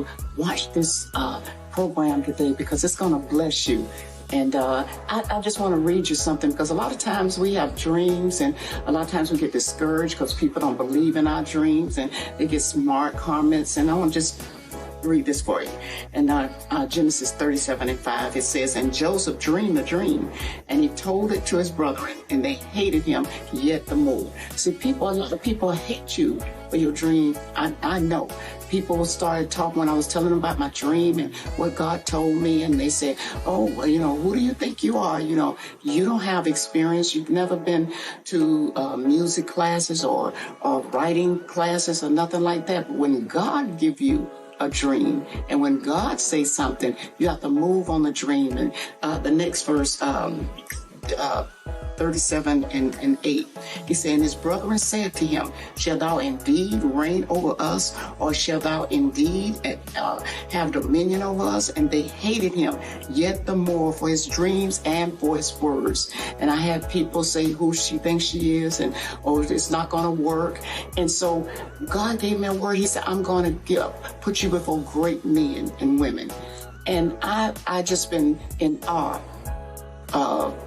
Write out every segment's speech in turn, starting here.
to watch this program today because it's going to bless you. And I just want to read you something, because a lot of times we have dreams, and a lot of times we get discouraged because people don't believe in our dreams and they get smart comments. And I want to just read this for you. And Genesis 37:5, it says, "And Joseph dreamed a dream, and he told it to his brethren, and they hated him yet the more." See, a lot of people hate you for your dream. I know. People started talking when I was telling them about my dream and what God told me, and they said, "Oh, well, who do you think you are? You don't have experience. You've never been to music classes or writing classes or nothing like that." But when God give you a dream, and when God says something, you have to move on the dream. And the next verse, 37:8. He said, "And his brethren said to him, Shall thou indeed reign over us, or shall thou indeed have dominion over us? And they hated him yet the more for his dreams and for his words." And I had people say who she thinks she is, and it's not going to work. And so God gave me a word. He said, "I'm going to put you before great men and women." And I just been in awe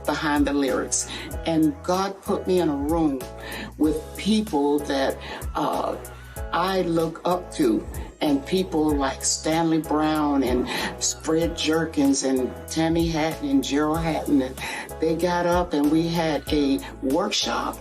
behind the lyrics. And God put me in a room with people that I look up to, and people like Stanley Brown and Fred Jerkins and Tammi Gerald Haddon. And they got up and we had a workshop.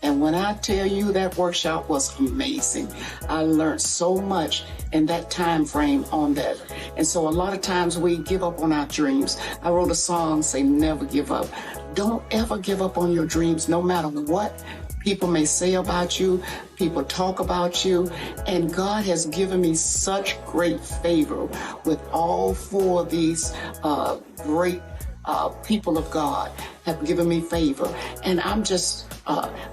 And when I tell you that workshop was amazing, I learned so much in that time frame on that. And so a lot of times we give up on our dreams. I wrote a song, say, "Never give up." Don't ever give up on your dreams, no matter what people may say about you, people talk about you. And God has given me such great favor with all four of these great people of God have given me favor. And I'm just,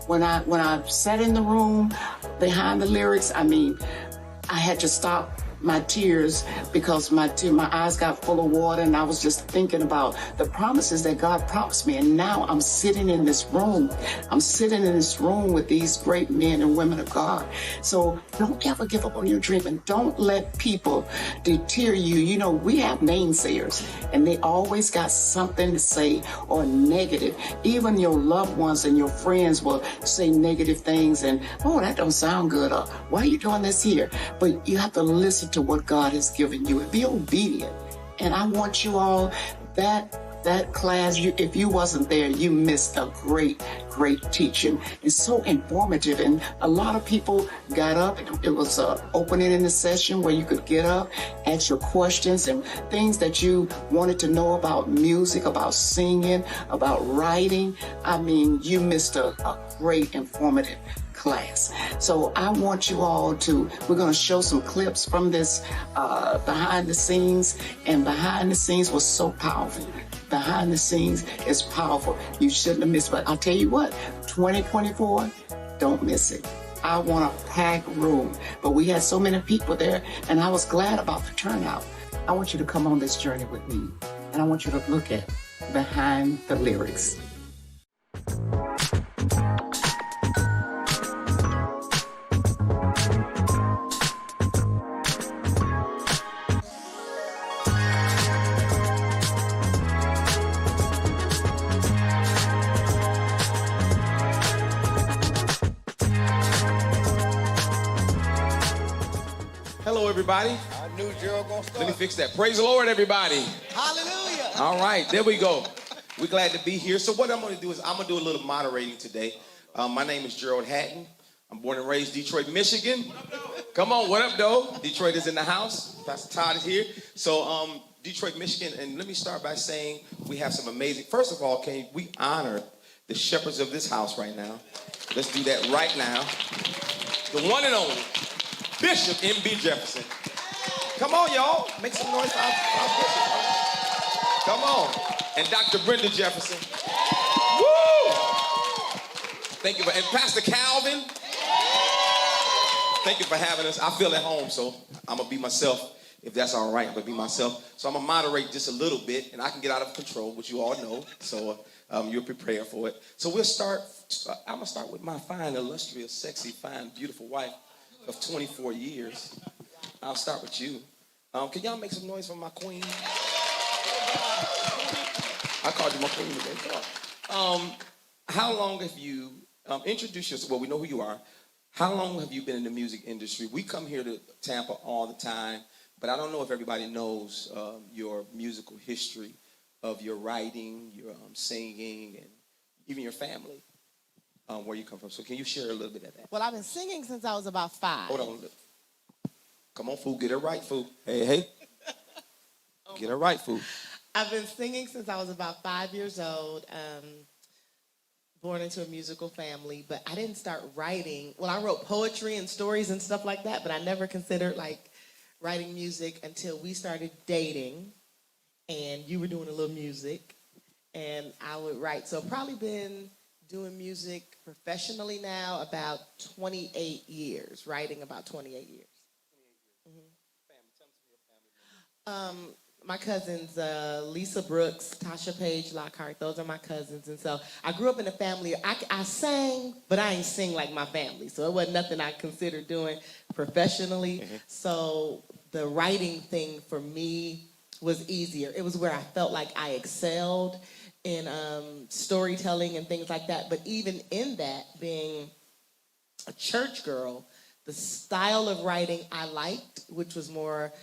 when I sat in the room behind the lyrics, I had to stop my tears because my eyes got full of water, and I was just thinking about the promises that God promised me. And now I'm sitting in this room. I'm sitting in this room with these great men and women of God. So don't ever give up on your dream, and don't let people deter you. We have namesayers, and they always got something to say or negative. Even your loved ones and your friends will say negative things, and, "Oh, that don't sound good," or, "Why are you doing this here?" But you have to listen to what God has given you and be obedient. And I want you all, that class, if you wasn't there, you missed a great teaching. It's so informative, and a lot of people got up. It was an opening in the session where you could get up, ask your questions and things that you wanted to know about music, about singing, about writing. You missed a great informative class. So I want you all we're going to show some clips from this behind the scenes, and behind the scenes was so powerful. Behind the scenes is powerful. You shouldn't have missed. But I'll tell you what, 2024, don't miss it. I want a packed room. But we had so many people there, and I was glad about the turnout. I want you to come on this journey with me, and I want you to look at behind the lyrics. Hello, everybody. I knew Gerald gonna start. Let me fix that. Praise the Lord, everybody. Hallelujah. All right, there we go. We're glad to be here. So what I'm going to do is I'm going to do a little moderating today. My name is Gerald Haddon. I'm born and raised Detroit, Michigan. Come on, what up, though? Detroit is in the house. Pastor Todd is here. So Detroit, Michigan. And let me start by saying we have some amazing. First of all, can we honor the shepherds of this house right now? Let's do that right now. The one and only Bishop M.B. Jefferson. Come on, y'all. Make some noise for our Bishop. Come on. And Dr. Brenda Jefferson. Woo! Thank you. And Pastor Calvin. Thank you for having us. I feel at home, so I'm going to be myself. If that's all right, I'm going to be myself. So I'm going to moderate just a little bit, and I can get out of control, which you all know. So you're prepared for it. So we'll start. I'm going to start with my fine, illustrious, sexy, fine, beautiful wife of 24 years. I'll start with you. Can y'all make some noise for my queen? I called you my queen today. Come on. How long have you, introduce yourself, well, we know who you are. How long have you been in the music industry? We come here to Tampa all the time, but I don't know if everybody knows your musical history of your writing, your singing, and even your family, where you come from. So can you share a little bit of that? Well, I've been singing since I was about 5. Hold on. Come on, fool. Get it right, fool. Hey, hey. Get it right, fool. I've been singing since I was about 5 years old. Born into a musical family, but I didn't start writing. Well, I wrote poetry and stories and stuff like that, but I never considered like writing music until we started dating, and you were doing a little music, and I would write. So I've probably been doing music professionally now about 28 years, writing about 28 years. My cousins, Lisa Brooks, Tasha Page Lockhart, those are my cousins. And so I grew up in a family, I sang, but I ain't sing like my family. So it wasn't nothing I considered doing professionally. Mm-hmm. So the writing thing for me was easier. It was where I felt like I excelled in storytelling and things like that. But even in that, being a church girl, the style of writing I liked, which was more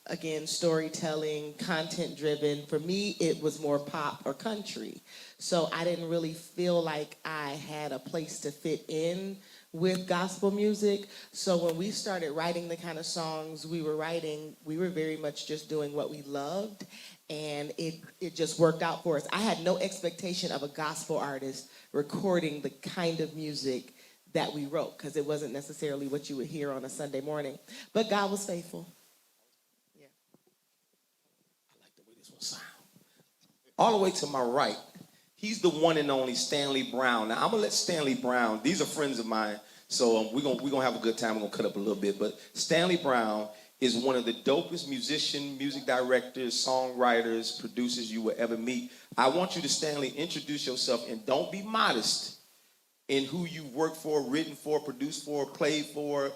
again, storytelling, content-driven. For me, it was more pop or country. So I didn't really feel like I had a place to fit in with gospel music. So when we started writing the kind of songs we were writing, we were very much just doing what we loved, and it just worked out for us. I had no expectation of a gospel artist recording the kind of music that we wrote, because it wasn't necessarily what you would hear on a Sunday morning. But God was faithful. All the way to my right, he's the one and only Stanley Brown. Now, I'm going to let Stanley Brown, these are friends of mine, so we're gonna have a good time. We're going to cut up a little bit. But Stanley Brown is one of the dopest musicians, music directors, songwriters, producers you will ever meet. I want you to, Stanley, introduce yourself, and don't be modest in who you work for, written for, produced for, played for,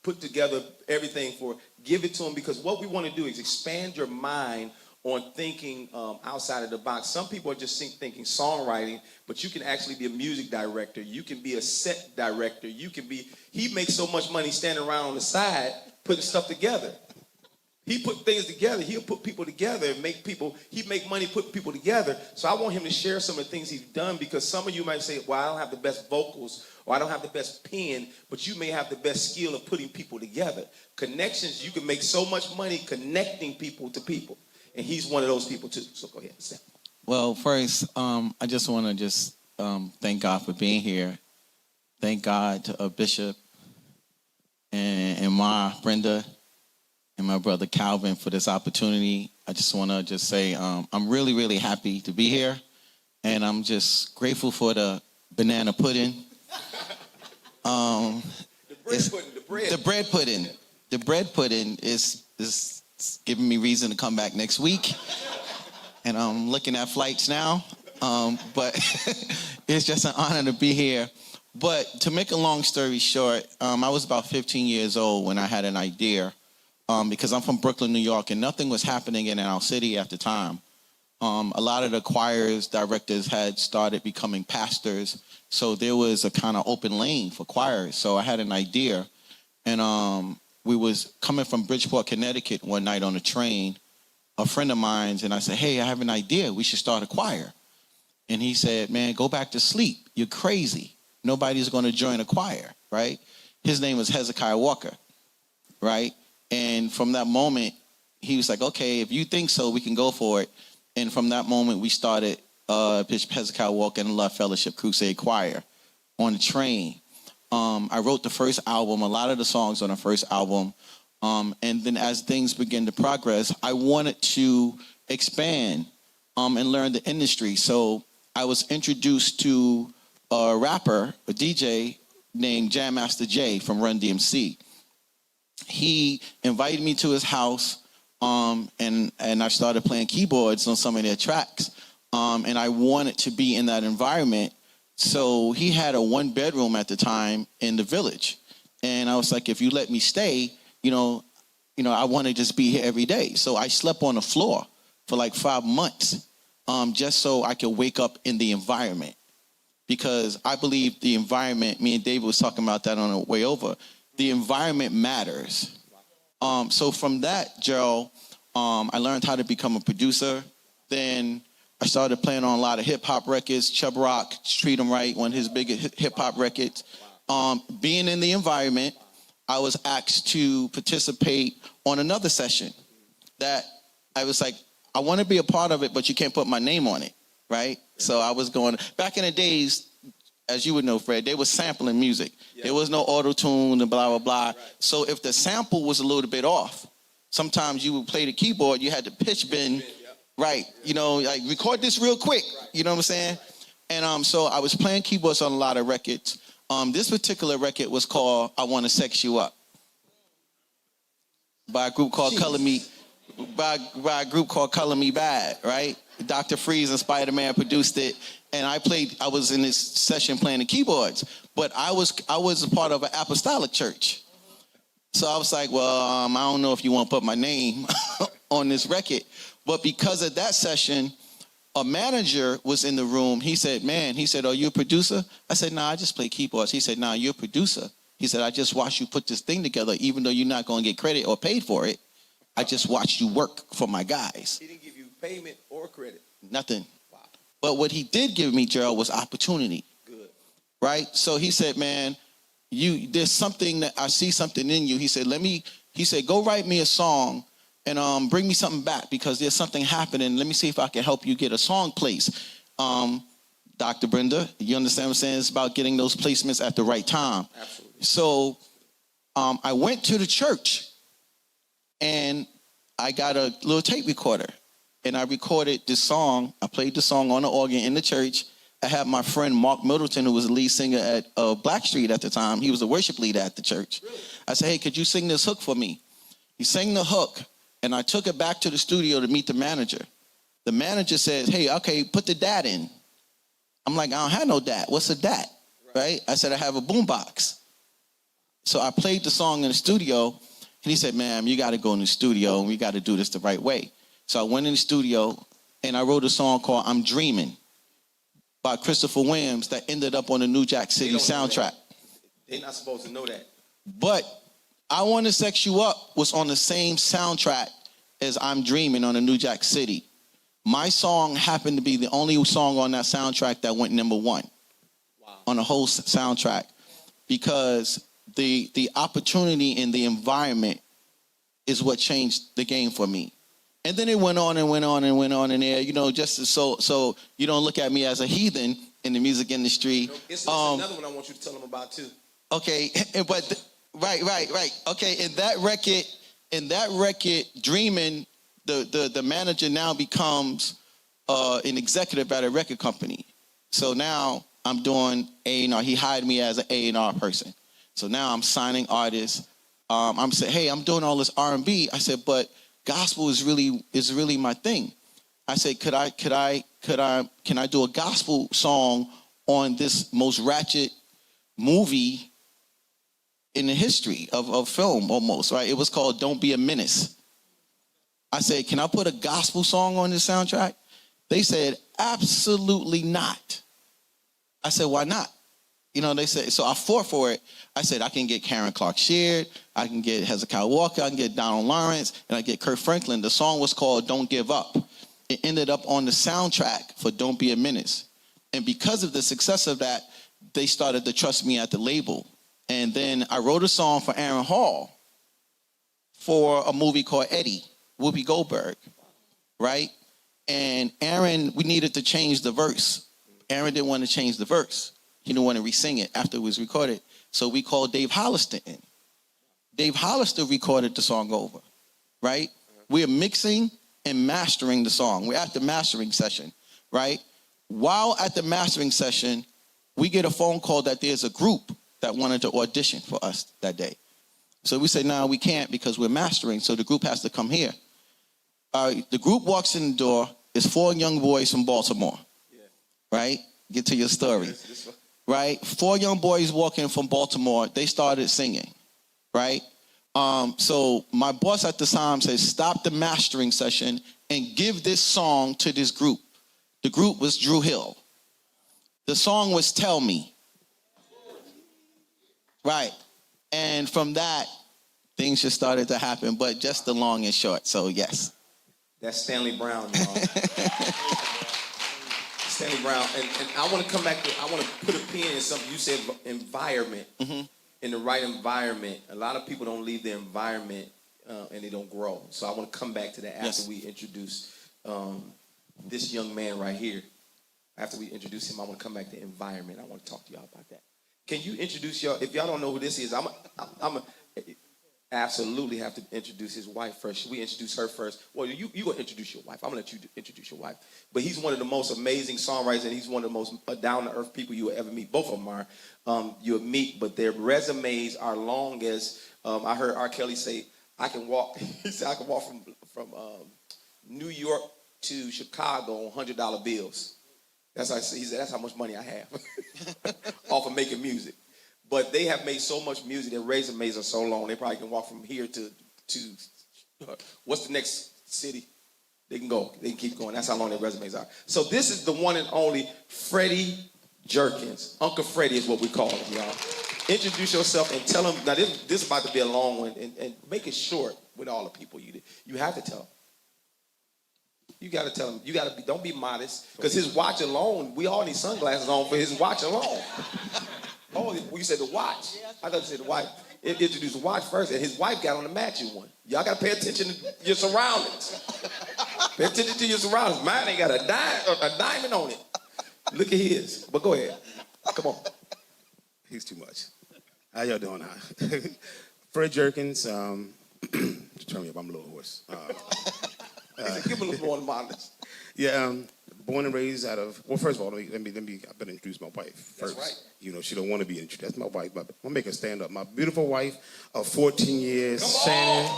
put together everything for. Give it to him, because what we want to do is expand your mind on thinking outside of the box. Some people are just thinking songwriting, but you can actually be a music director. You can be a set director. He makes so much money standing around on the side putting stuff together. He put things together. He'll put people together and he make money putting people together. So I want him to share some of the things he's done, because some of you might say, well, I don't have the best vocals, or I don't have the best pen, but you may have the best skill of putting people together. Connections, you can make so much money connecting people to people. And he's one of those people too. So go ahead, Sam. Well, first, I just want to thank God for being here. Thank God to Bishop and Ma, Brenda, and my brother Calvin for this opportunity. I just want to say I'm really, really happy to be here. And I'm just grateful for the banana pudding. The bread pudding. The bread pudding is giving me reason to come back next week. And I'm looking at flights now. But it's just an honor to be here. But to make a long story short, I was about 15 years old when I had an idea, because I'm from Brooklyn, New York, and nothing was happening in our city at the time. A lot of the choirs, directors had started becoming pastors, so there was a kind of open lane for choirs. So I had an idea, and we was coming from Bridgeport, Connecticut one night on a train, a friend of mine's, and I said, hey, I have an idea. We should start a choir. And he said, man, go back to sleep. You're crazy. Nobody's going to join a choir, right? His name was Hezekiah Walker, right? And from that moment, he was like, okay, if you think so, we can go for it. And from that moment, we started Bishop Hezekiah Walker and Love Fellowship Crusade Choir on the train. I wrote the first album, a lot of the songs on the first album. And then as things began to progress, I wanted to expand and learn the industry. So I was introduced to a rapper, a DJ named Jam Master Jay from Run DMC. He invited me to his house, and I started playing keyboards on some of their tracks. And I wanted to be in that environment. So he had a 1-bedroom at the time in the Village. And I was like, if you let me stay, I want to just be here every day. So I slept on the floor for like 5 months, just so I could wake up in the environment. Because I believe the environment, me and David was talking about that on the way over, the environment matters. So from that, Gerald, I learned how to become a producer. Then I started playing on a lot of hip-hop records. Chubb Rock, Treat 'Em Right, one of his biggest hip-hop records. Being in the environment, I was asked to participate on another session that I was like, I want to be a part of it, but you can't put my name on it, right? So I was going, back in the days, as you would know, Fred, they were sampling music. Yeah. There was no auto-tune and blah, blah, blah. Right. So if the sample was a little bit off, sometimes you would play the keyboard, you had to pitch bend, right? Like record this real quick, you know what I'm saying? And so I was playing keyboards on a lot of records. This particular record was called I Want to Sex You Up by a group called Color Me Bad, right? Dr. Freeze and Spider-Man produced it, and I was in this session playing the keyboards, but I was a part of an apostolic church. So I was like, well, I don't know if you want to put my name on this record, but because of that session, a manager was in the room. He said, are you a producer? I said, nah, I just play keyboards. He said, nah, you're a producer. He said, I just watched you put this thing together, even though you're not going to get credit or paid for it. I just watched you work for my guys. He didn't give you payment or credit? Nothing. Wow. But what he did give me, Gerald, was opportunity. Good. Right? So he said, man, there's something that I see something in you. He said, go write me a song and bring me something back because there's something happening. Let me see if I can help you get a song placed. Dr. Brenda, you understand what I'm saying? It's about getting those placements at the right time. Absolutely. So I went to the church and I got a little tape recorder and I recorded this song. I played the song on the organ in the church. I had my friend Mark Middleton, who was the lead singer at Blackstreet at the time. He was the worship leader at the church. Really? I said, hey, could you sing this hook for me? He sang the hook. And I took it back to the studio to meet the manager. The manager says, hey, okay, put the DAT in. I'm like, I don't have no DAT. What's a DAT? Right? I said, I have a boombox. So I played the song in the studio, and he said, ma'am, you got to go in the studio, and we got to do this the right way. So I went in the studio, and I wrote a song called I'm Dreaming by Christopher Williams that ended up on the New Jack City soundtrack. They're not supposed to know that. But I Want to Sex You Up was on the same soundtrack as I'm Dreaming on the New Jack City. My song happened to be the only song on that soundtrack that went number one. Wow. On the whole soundtrack, because the opportunity in the environment is what changed the game for me. And then it went on and went on and went on in there, just so you don't look at me as a heathen in the music industry. It's another one I want you to tell them about too. Okay, but right. Okay, in that record, Dreaming, the manager now becomes an executive at a record company. So now I'm doing A&R. He hired me as an A&R person. So now I'm signing artists. I'm saying, hey, I'm doing all this R&B. I said, but gospel is really my thing. I said, can I do a gospel song on this most ratchet movie in the history of film almost, right? It was called Don't Be a Menace. I said, can I put a gospel song on this soundtrack? They said, absolutely not. I said, why not? They said, so I fought for it. I said, I can get Karen Clark Sheard, I can get Hezekiah Walker, I can get Donald Lawrence, and I get Kirk Franklin. The song was called Don't Give Up. It ended up on the soundtrack for Don't Be a Menace. And because of the success of that, they started to trust me at the label. And then I wrote a song for Aaron Hall for a movie called Eddie, Whoopi Goldberg, right? And Aaron, we needed to change the verse. Aaron didn't want to change the verse. He didn't want to re-sing it after it was recorded. So we called Dave Hollister in. Dave Hollister recorded the song over, right? We're mixing and mastering the song. We're at the mastering session, right? While at the mastering session, we get a phone call that there's a group that wanted to audition for us that day. So we said, no, we can't because we're mastering, so the group has to come here. The group walks in the door. It's 4 young boys from Baltimore, right? Get to your story, right? 4 young boys walking from Baltimore. They started singing, right? So my boss at the time said, stop the mastering session and give this song to this group. The group was Drew Hill. The song was Tell Me. Right. And from that, things just started to happen, but just the long and short. So yes. That's Stanley Brown, y'all. Stanley Brown. And I want to come back to, I want to put a pin in something. You said environment. Mm-hmm. In the right environment. A lot of people don't leave their environment and they don't grow. So I want to come back to that after we introduce this young man right here. After we introduce him, I want to come back to environment. I want to talk to y'all about that. Can you introduce y'all? If y'all don't know who this is, I'm absolutely have to introduce his wife first. Should we introduce her first? Well, you going to introduce your wife. I'm going to let you introduce your wife. But he's one of the most amazing songwriters, and he's one of the most down-to-earth people you will ever meet. Both of them are. You'll meet, but their resumes are long as, I heard R. Kelly say, I can walk, he said, I can walk from New York to Chicago on $100 bills. That's how he said, that's how much money I have off of making music. But they have made so much music, their resumes are so long, they probably can walk from here to what's the next city? They can go, they can keep going. That's how long their resumes are. So this is the one and only Freddie Jerkins. Uncle Freddie is what we call him, y'all. Introduce yourself and tell them, now this is about to be a long one, and make it short with all the people you have to tell them. You got to tell him. You got to be. Don't be modest, because his watch alone. We all need sunglasses on for his watch alone. Oh, you said the watch. I thought you said the wife. Introduce the watch first, and his wife got on the matching one. Y'all got to pay attention to your surroundings. Pay attention to your surroundings. Mine ain't got a diamond on it. Look at his. But go ahead. Come on. He's too much. How y'all doing? Fred Jerkins. Turn me up. I'm a little hoarse. Give him a little more modest. Yeah, born and raised out of. Well, first of all, let me. I better introduce my wife first. That's right. You know, she don't want to be introduced. That's my wife. I'm gonna make her stand up. My beautiful wife of 14 years, Shannon.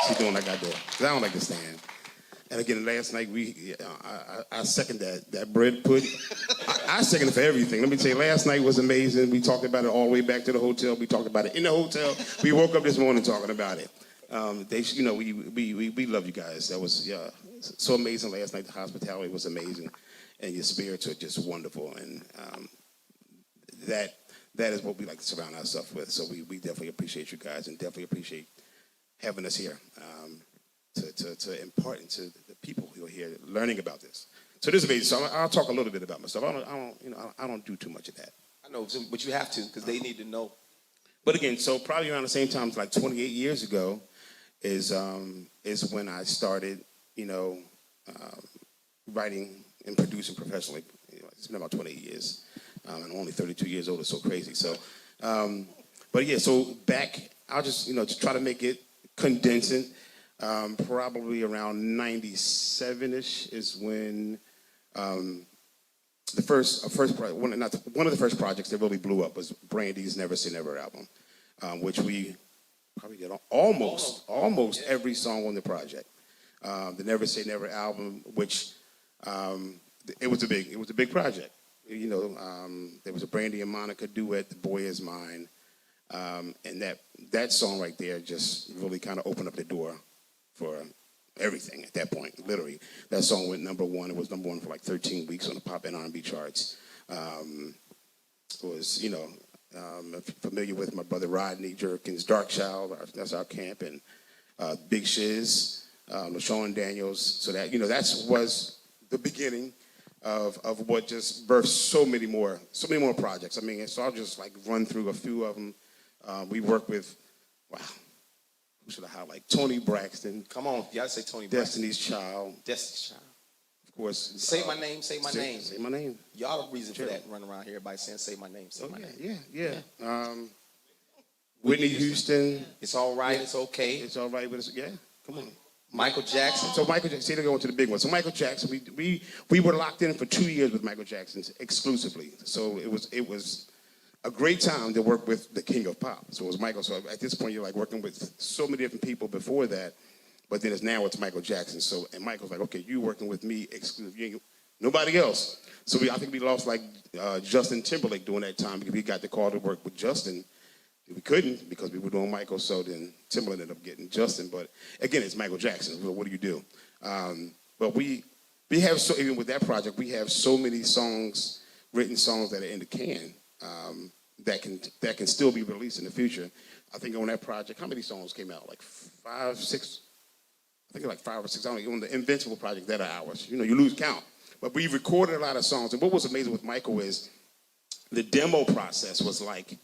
She's doing like I do. 'Cause I don't like to stand. And again, last night I second that bread pudding. I second it for everything. Let me tell you, last night was amazing. We talked about it all the way back to the hotel. We talked about it in the hotel. We woke up this morning talking about it. We love you guys. That was so amazing last night. The hospitality was amazing, and your spirits are just wonderful. And that is what we like to surround ourselves with. So we definitely appreciate you guys, and definitely appreciate having us here to impart into the people who are here learning about this. So this is amazing. So I'll talk a little bit about myself. I don't do too much of that. I know, but you have to, because they need to know. But again, so probably around the same time, like 28 years ago, is when I started, writing and producing professionally. It's been about 28 years. I'm only 32 years old. It's so crazy. So, but yeah, so back, I'll just, to try to make it condensing. Probably around 97-ish is when one of the first projects that really blew up was Brandy's Never Say Never album, which we probably did almost every song on the project. The Never Say Never album, which it was a big project. There was a Brandy and Monica duet, The Boy Is Mine, and that song right there just really kind of opened up the door for everything at that point. Literally, that song went number one. It was number one for like 13 weeks on the pop and R&B charts. It was, familiar with my brother Rodney Jerkins, Dark Child, that's our camp, and Big Shiz, LaShawn Daniels. So that, that was the beginning of what just birthed so many more projects. I mean, so I'll just like run through a few of them. We worked with, who should I highlight? Tony Braxton. Come on, you gotta say Tony Destiny's Child. Destiny's Child. Of course. Say my name, say my name. Say my name. Y'all the reason for that, running around here, everybody saying say my name, say my name. Yeah. Whitney Houston. It's all right, it's okay. It's all right, but it's, come on. Michael Jackson. So Michael Jackson, see, they're going to the big one. So Michael Jackson, we were locked in for 2 years with Michael Jackson exclusively. So it was a great time to work with the king of pop. So it was Michael. So at this point, you're like working with so many different people before that, but then now it's Michael Jackson. So, and Michael's like, okay, you working with me exclusively, nobody else. So I think we lost like Justin Timberlake during that time because we got the call to work with Justin. We couldn't because we were doing Michael, so then Timberland ended up getting Justin. But again, it's Michael Jackson. So what do you do? But we have, so even with that project, we have so many songs, written songs that are in the can that can still be released in the future. I think on that project, how many songs came out? Like 5, 6? I think like 5 or 6. I don't know. On the Invincible project, that are ours. You know, you lose count. But we recorded a lot of songs. And what was amazing with Michael is the demo process was like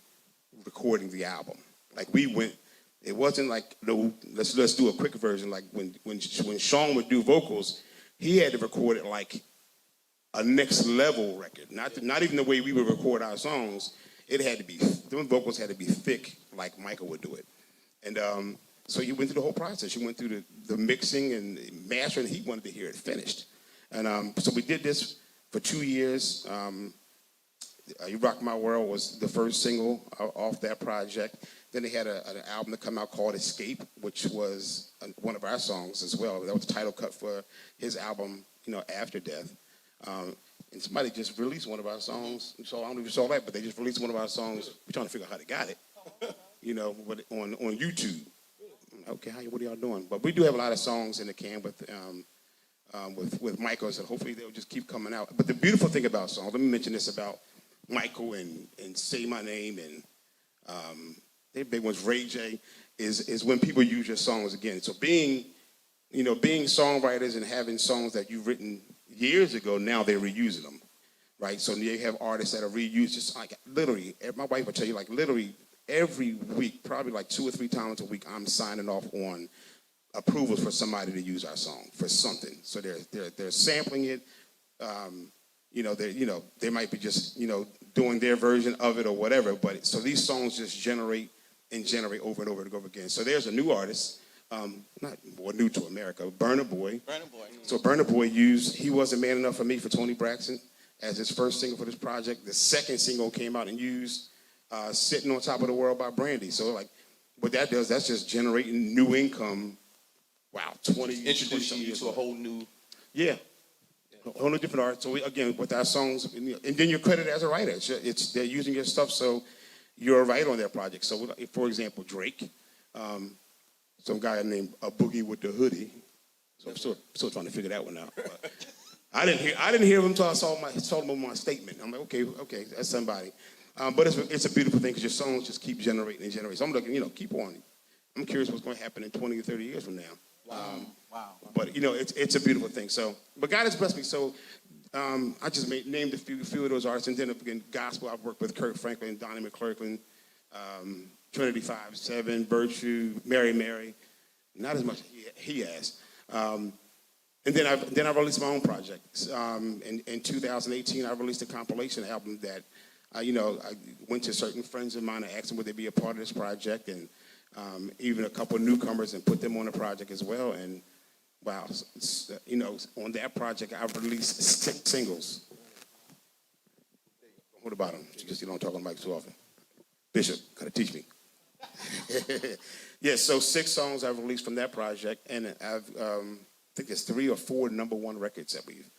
recording the album. Like we went, it wasn't like, no, let's do a quick version. Like when Sean would do vocals, he had to record it like a next level record. Not even the way we would record our songs. It had to be, the vocals had to be thick like Michael would do it. And so you went through the whole process. You went through the mixing and mastering. He wanted to hear it finished. And so we did this for 2 years. You Rock My World was the first single off that project. Then they had an album to come out called Escape, which was one of our songs as well. That was the title cut for his album, you know, After Death. And somebody just released one of our songs. So I don't know if you saw that, but they just released one of our songs. We're trying to figure out how they got it, you know, on YouTube. Okay, what are y'all doing? But we do have a lot of songs in the can with Michael, so hopefully they'll just keep coming out. But the beautiful thing about songs, let me mention this about Michael and Say My Name and their big ones, Ray J, is when people use your songs again. So being songwriters and having songs that you've written years ago, now they're reusing them, right? So you have artists that are reused, just like literally, my wife will tell you, like literally every week, probably like 2 or 3 times a week, I'm signing off on approvals for somebody to use our song for something. So they're sampling it. They might be just doing their version of it or whatever. But so these songs just generate over and over and over again. So there's a new artist, not more new to America, Burna Boy. So Burna Boy he wasn't man enough for me for Tony Braxton as his first single for this project. The second single came out and used Sitting on Top of the World by Brandy. So like what that does, that's just generating new income. Wow, 20 Introducing you to a whole new. Yeah. A whole new different art. So again, with our songs, and then you're credited as a writer. They're using your stuff, so you're a writer on their project. So for example, Drake, some guy named A Boogie with the Hoodie. So I'm still trying to figure that one out. But I didn't hear him until I saw him on my statement. I'm like, okay, that's somebody. But it's a beautiful thing because your songs just keep generating and generating. So I'm looking, keep on. I'm curious what's going to happen in 20 or 30 years from now. Wow. But it's a beautiful thing. So, but God has blessed me. So, I just named a few of those artists, and then again, gospel. I've worked with Kirk Franklin, Donnie McClurkin, Trinity 5-7, Virtue, Mary. Not as much he has. And then I released my own projects. In 2018, I released a compilation album that I went to certain friends of mine and asked them would they be a part of this project, and even a couple of newcomers, and put them on the project as well. And wow, on that project, I've released 6 singles. What about them? Because you don't talk on mic too often. Bishop, gotta teach me. Yeah, so 6 songs I've released from that project, and I think there's 3 or 4 #1 records that we've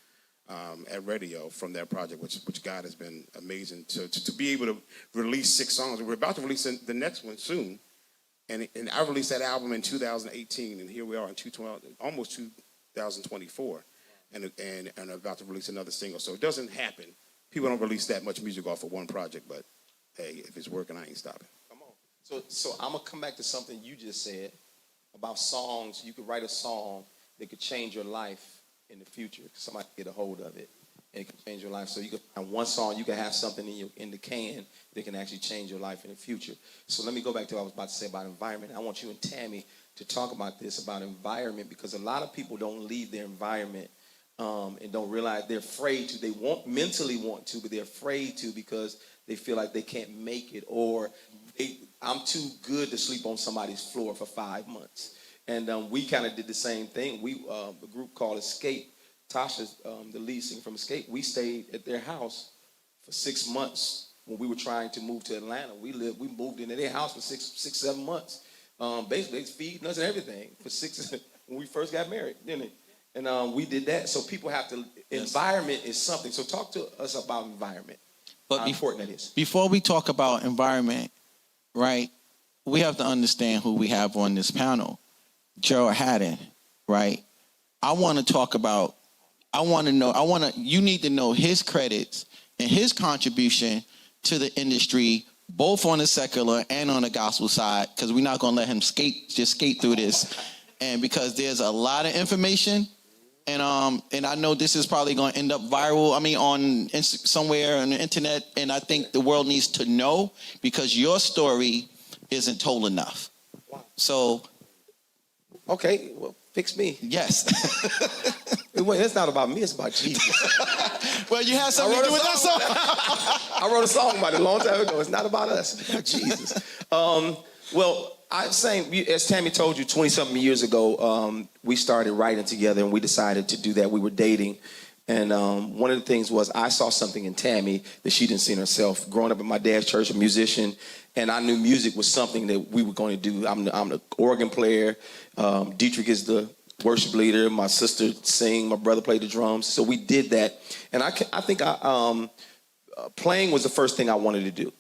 at radio from that project, which God has been amazing to be able to release 6 songs. We're about to release the next one soon. And I released that album in 2018, and here we are in almost 2024, and I'm about to release another single. So it doesn't happen. People don't release that much music off of one project, but hey, if it's working, I ain't stopping. Come on. So I'm gonna come back to something you just said about songs. You could write a song that could change your life in the future. Somebody get a hold of it, and it can change your life. So you can find one song, you can have something in the can that can actually change your life in the future. So let me go back to what I was about to say about environment. I want you and Tammi to talk about this, about environment, because a lot of people don't leave their environment and don't realize they're afraid to. They mentally want to, but they're afraid to because they feel like they can't make it, or I'm too good to sleep on somebody's floor for 5 months. And we kind of did the same thing. We a group called Escape. Tasha's the lead singer from Escape. We stayed at their house for 6 months when we were trying to move to Atlanta. We moved into their house for 7 months. Basically, they feeding us and everything for 6 when we first got married, didn't it? And we did that. So people have to. Environment is something. So talk to us about environment. But how important that is. Before we talk about environment, right? we have to understand who we have on this panel. Gerald Haddon, right? You need to know his credits and his contribution to the industry, both on the secular and on the gospel side, because we're not going to let him skate through this. And because there's a lot of information, and I know this is probably going to end up viral, somewhere on the internet, and I think the world needs to know, because your story isn't told enough. Wow. So. Okay, well, fix me. Yes. Wait, it's not about me, it's about Jesus. Well, you had something to do with that song. I wrote a song about it a long time ago. It's not about us, it's about Jesus. Well, I'm saying, as Tammi told you, 20-something years ago, we started writing together, and we decided to do that. We were dating. And one of the things was I saw something in Tammi that she didn't see in herself. Growing up in my dad's church, a musician, and I knew music was something that we were going to do. I'm the organ player. Dietrich is the worship leader. My sister sing. My brother played the drums. So we did that. And I think playing was the first thing I wanted to do.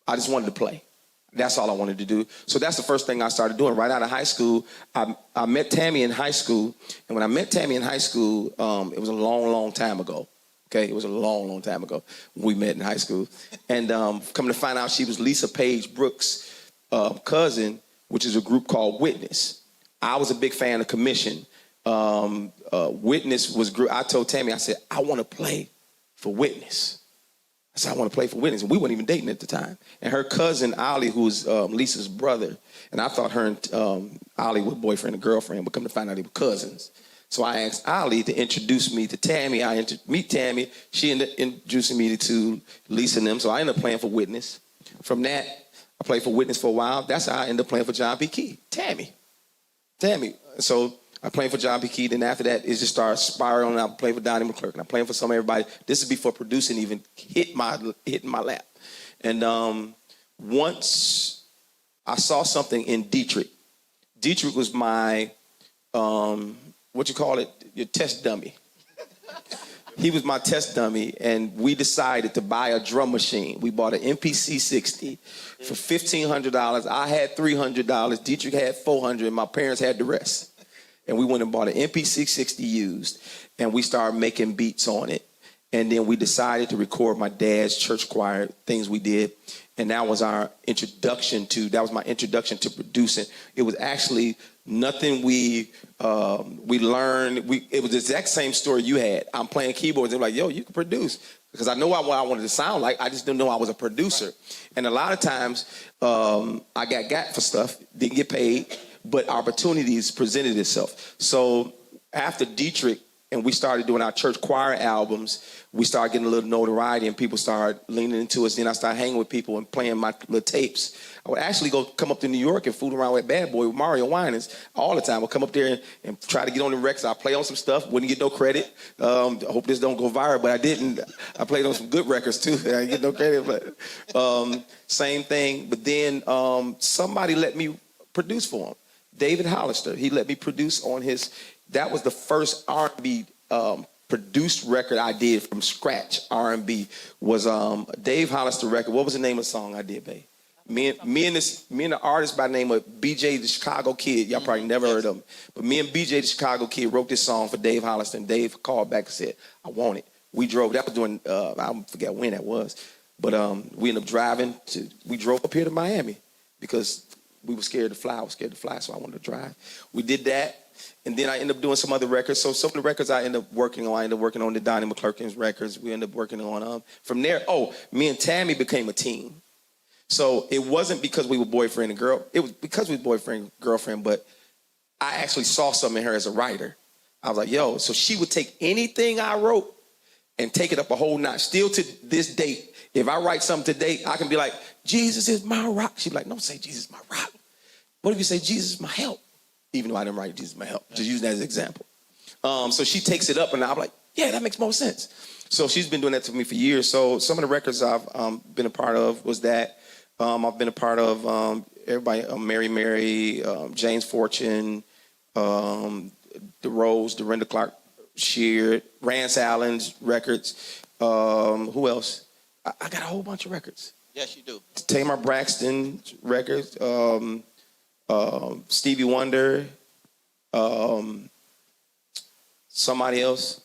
I just wanted to play. That's all I wanted to do. So that's the first thing I started doing. Right out of high school, I met Tammi in high school. And when I met Tammi in high school, it was a long, long time ago. Okay, it was a long, long time ago when we met in high school. And coming to find out, she was Lisa Page Brooks' cousin, which is a group called Witness. I was a big fan of Commission. Witness was, I told Tammi, I said, I want to play for Witness. I said, I want to play for Witness. And we weren't even dating at the time. And her cousin, Ollie, who was Lisa's brother, and I thought her and Ollie were boyfriend and girlfriend, but come to find out they were cousins. So I asked Ollie to introduce me to Tammi. I meet Tammi. She ended up introducing me to Lisa and them. So I ended up playing for Witness. From that, I played for Witness for a while. That's how I ended up playing for John P. Key. Tammi. So I played for John P. Key. Then after that, it just started spiraling. I played for Donnie McClurkin. And I played for some everybody. This is before producing even hit my lap. And once I saw something in Dietrich. Dietrich was my your test dummy. He was my test dummy, and we decided to buy a drum machine. We bought an MPC 60 for $1,500. I had $300. Dietrich had $400, and my parents had the rest. And we went and bought an MPC 60 used, and we started making beats on it. And then we decided to record my dad's church choir, things we did. And that was my introduction to producing. It was actually nothing we learned. It was the exact same story you had. I'm playing keyboards. They're like, yo, you can produce. Because I know what I wanted to sound like. I just didn't know I was a producer. And a lot of times I got for stuff, didn't get paid, but opportunities presented itself. So after Dietrich, and we started doing our church choir albums, we started getting a little notoriety, and people started leaning into us. Then I started hanging with people and playing my little tapes. I would actually come up to New York and fool around with Bad Boy with Mario Winans all the time. I would come up there and try to get on the records. I'd play on some stuff, wouldn't get no credit. I hope this don't go viral, but I didn't. I played on some good records too. I didn't get no credit, but same thing. But then somebody let me produce for him. David Hollister, he let me produce on his. That was the first R&B produced record I did from scratch. R&B was Dave Hollister record. What was the name of the song I did, babe? Me and the artist by the name of BJ the Chicago Kid. Y'all probably never heard of him, but me and BJ the Chicago Kid wrote this song for Dave Hollister, and Dave called back and said, "I want it." We drove. That was during I forget when that was, but we ended up driving to. We drove up here to Miami because we were scared to fly. I was scared to fly, so I wanted to drive. We did that. And then I ended up doing some other records. So some of the records I ended up working on the Donnie McClurkin's records. We ended up working on from there. Me and Tammi became a team. So it wasn't because we were boyfriend and girl. It was because we were boyfriend and girlfriend, but I actually saw something in her as a writer. I was like, yo, so she would take anything I wrote and take it up a whole notch. Still to this date, if I write something today, I can be like, Jesus is my rock. She'd be like, don't say Jesus is my rock. What if you say Jesus is my help? Even though I didn't write Jesus is my help. Just using that as an example. So she takes it up, and I'm like, yeah, that makes more sense. So she's been doing that to me for years. So some of the records I've been a part of was that. I've been a part of everybody, Mary, James Fortune, The Rose, Dorinda Clark Sheard, Rance Allen's records. Who else? I got a whole bunch of records. Yes, you do. Tamar Braxton records, Stevie Wonder, somebody else.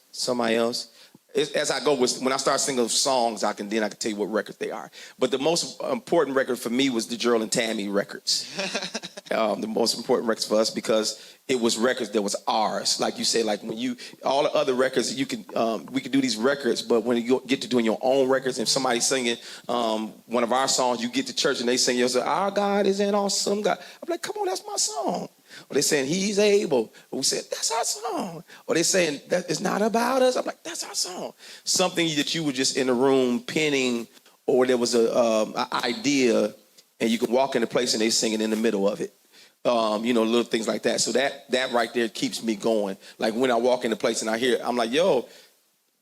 As I go when I start singing songs, I can tell you what records they are. But the most important record for me was the Gerald and Tammi records. The most important records for us because it was records that was ours. Like you say, like when all the other records, we could do these records, but when you get to doing your own records and somebody's singing one of our songs, you get to church and they sing, our God is an awesome God. I'm like, come on, that's my song. Or they saying he's able. Or we said, that's our song. Or they saying that it's not about us. I'm like, that's our song. Something that you were just in the room penning, or there was an idea, and you can walk in a place and they singing in the middle of it. Little things like that. So that right there keeps me going. Like when I walk in a place and I hear, I'm like, yo,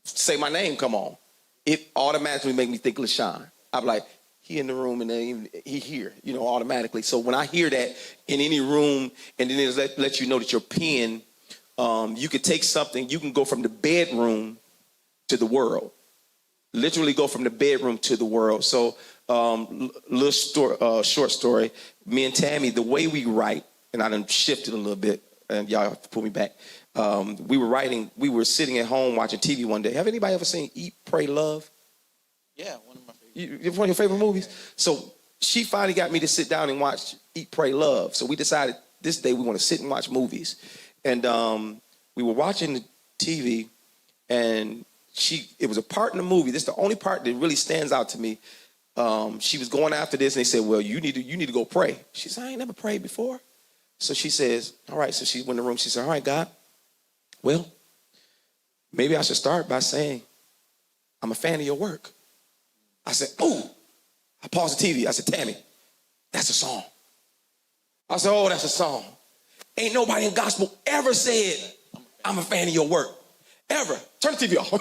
say my name, come on. It automatically make me think LaShawn. I'm like, he in the room and then he here, automatically. So when I hear that in any room, and then it lets you know that your pen, you could take something, you can go from the bedroom to the world. Literally go from the bedroom to the world. So short story, me and Tammi, the way we write, and I done shifted a little bit, and y'all have to pull me back. We were sitting at home watching TV one day. Have anybody ever seen Eat, Pray, Love? Yeah, one of my favorites. One of your favorite movies? So she finally got me to sit down and watch Eat, Pray, Love. So we decided this day we want to sit and watch movies. And we were watching the TV, and it was a part in the movie. This is the only part that really stands out to me. She was going after this, and they said, well, you need to go pray. She said, I ain't never prayed before. So she says, all right. So she went in the room. She said, all right, God, well, maybe I should start by saying, I'm a fan of your work. I said, oh, I paused the TV. I said, Tammi, that's a song. I said, oh, that's a song. Ain't nobody in gospel ever said, I'm a fan of your work. Ever. Turn the TV off.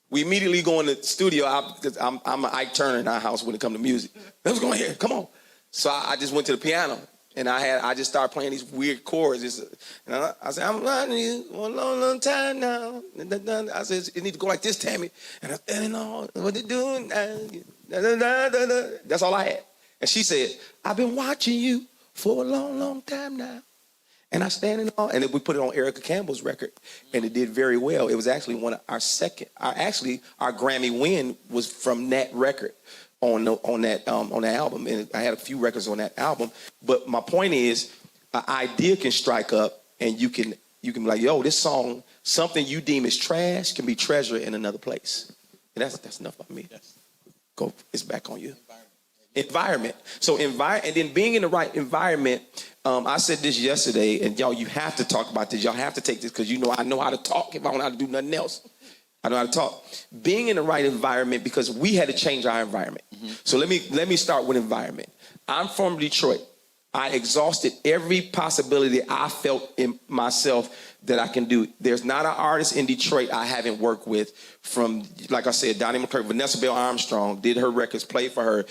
We immediately go in the studio because I'm an Ike Turner in our house when it comes to music. Let's go in here. Come on. So I just went to the piano and I just started playing these weird chords. I said, I'm loving you for a long, long time now. I said, it need to go like this, Tammi. And what they doing? That's all I had. And she said, I've been watching you for a long, long time now. And I stand in awe. And then we put it on Erica Campbell's record, and it did very well. It was actually one of our our Grammy win was from that record on that album. And I had a few records on that album. But my point is, an idea can strike up, and you can be like, yo, this song, something you deem as trash can be treasure in another place. And that's enough about me. Yes. Go, it's back on you. Environment. So and then being in the right environment. I said this yesterday, and y'all, you have to talk about this. Y'all have to take this because I know how to talk if I don't know how to do nothing else. I know how to talk. Being in the right environment, because we had to change our environment. Mm-hmm. So let me start with environment. I'm from Detroit. I exhausted every possibility I felt in myself that I can do. There's not an artist in Detroit I haven't worked with, from, like I said, Donnie McClurkin, Vanessa Bell Armstrong, did her records, played for her,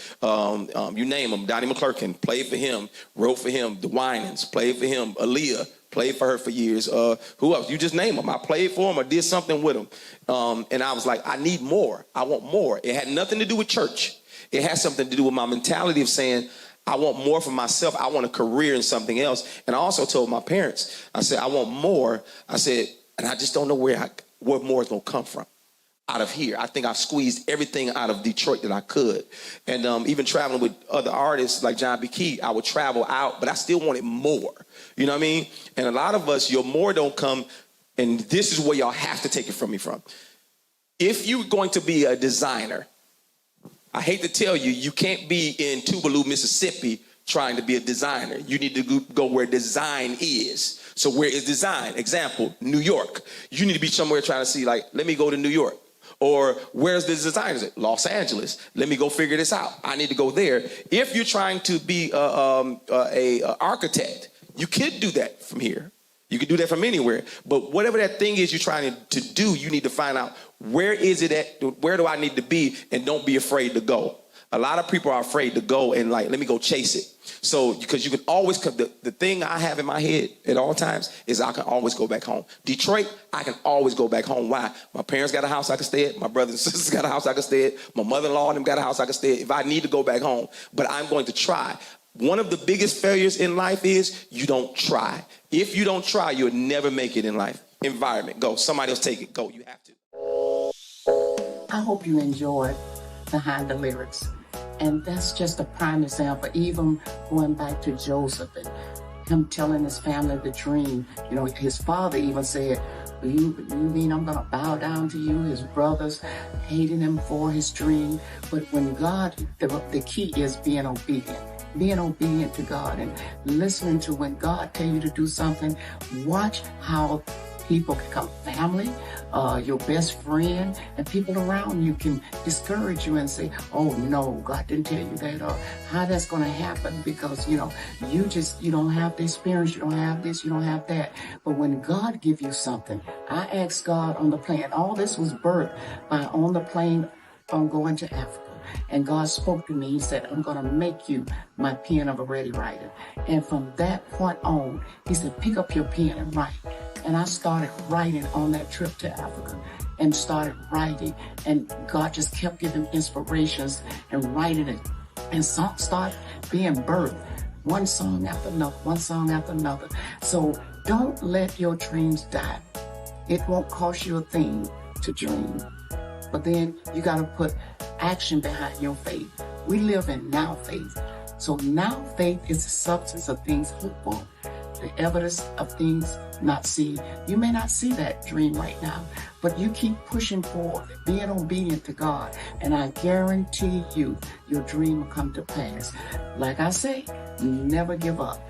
you name them, Donnie McClurkin, played for him, wrote for him, the Winans, played for him, Aaliyah, played for her for years. Who else? You just name them. I played for them or did something with them. And I was like, I need more. I want more. It had nothing to do with church. It had something to do with my mentality of saying, I want more for myself. I want a career in something else. And I also told my parents, I said, I want more. I said, and I just don't know where more is going to come from out of here. I think I've squeezed everything out of Detroit that I could. And even traveling with other artists like John B. Key, I would travel out, but I still wanted more. You know what I mean? And a lot of us, your more don't come, and this is where y'all have to take it from me from. If you're going to be a designer, I hate to tell you, you can't be in Tuvalu, Mississippi trying to be a designer. You need to go where design is. So where is design? Example, New York. You need to be somewhere trying to see, like, let me go to New York. Or where's the designers at? Los Angeles. Let me go figure this out. I need to go there. If you're trying to be a architect, you could do that from here. You can do that from anywhere. But whatever that thing is you're trying to do, you need to find out where is it at, where do I need to be, and don't be afraid to go. A lot of people are afraid to go and like, let me go chase it. So, because you can always come, the thing I have in my head at all times is I can always go back home. Detroit, I can always go back home. Why? My parents got a house I can stay at. My brothers and sisters got a house I can stay at. My mother-in-law and them got a house I can stay at if I need to go back home. But I'm going to try. One of the biggest failures in life is you don't try. If you don't try, you'll never make it in life. Environment, go. Somebody else take it. Go. You have to. I hope you enjoyed Behind the Lyrics. And that's just a prime example, even going back to Joseph and him telling his family the dream. You know, his father even said, you mean I'm gonna bow down to you? His brothers hating him for his dream. But when God, the key is being obedient. Being obedient to God and listening to when God tell you to do something. Watch how people become family, your best friend, and people around you can discourage you and say, oh no, God didn't tell you that, or how that's going to happen because, you know, you don't have the experience, you don't have this, you don't have that. But when God give you something, I asked God on the plane, all this was birthed by on the plane on going to Africa. And God spoke to me. He said, I'm going to make you my pen of a ready writer. And from that point on, he said, pick up your pen and write. And I started writing on that trip to Africa and started writing. And God just kept giving inspirations and writing it. And songs started being birthed. One song after another, one song after another. So don't let your dreams die. It won't cost you a thing to dream. But then you got to put action behind your faith. We live in now faith. So now faith is the substance of things hoped for, the evidence of things not seen. You may not see that dream right now, but you keep pushing forward, being obedient to God, and I guarantee you, your dream will come to pass. Like I say, never give up.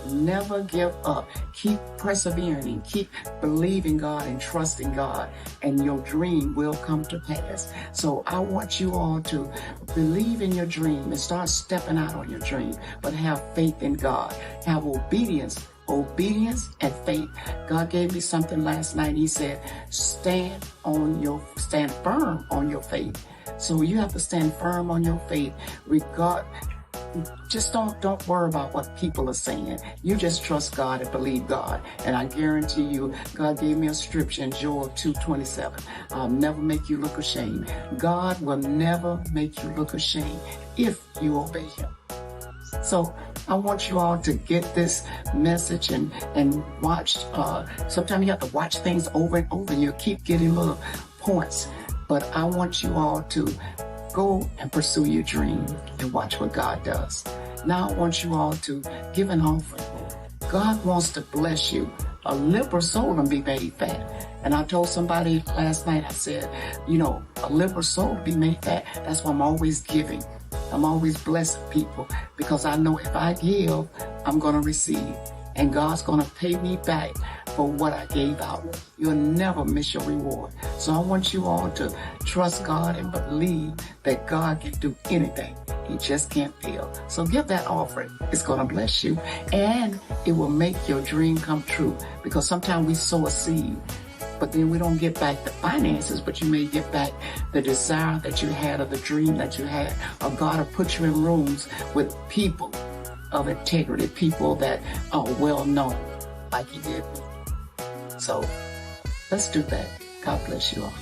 Never give up. Keep persevering. Keep believing God and trusting God, and your dream will come to pass. So I want you all to believe in your dream and start stepping out on your dream, but have faith in God. Have obedience and faith. God gave me something last night. He said, stand firm on your faith. So you have to stand firm on your faith, just don't worry about what people are saying. You just trust God and believe God. And I guarantee you, God gave me a scripture in Joel 2:27. I'll never make you look ashamed. God will never make you look ashamed if you obey him. So I want you all to get this message and watch. Sometimes you have to watch things over and over and you keep getting little points. But I want you all to go and pursue your dream and watch what God does. Now I want you all to give an offering. God wants to bless you. A liberal soul can be made fat. And I told somebody last night, I said, you know, a liberal soul be made fat. That's why I'm always giving. I'm always blessing people because I know if I give, I'm going to receive. And God's going to pay me back for what I gave out. You'll never miss your reward. So I want you all to trust God and believe that God can do anything. He just can't fail. So give that offering. It's going to bless you. And it will make your dream come true. Because sometimes we sow a seed, but then we don't get back the finances, but you may get back the desire that you had or the dream that you had. Or God will put you in rooms with people of integrity, people that are well known, like he did me. So let's do that. God bless you all.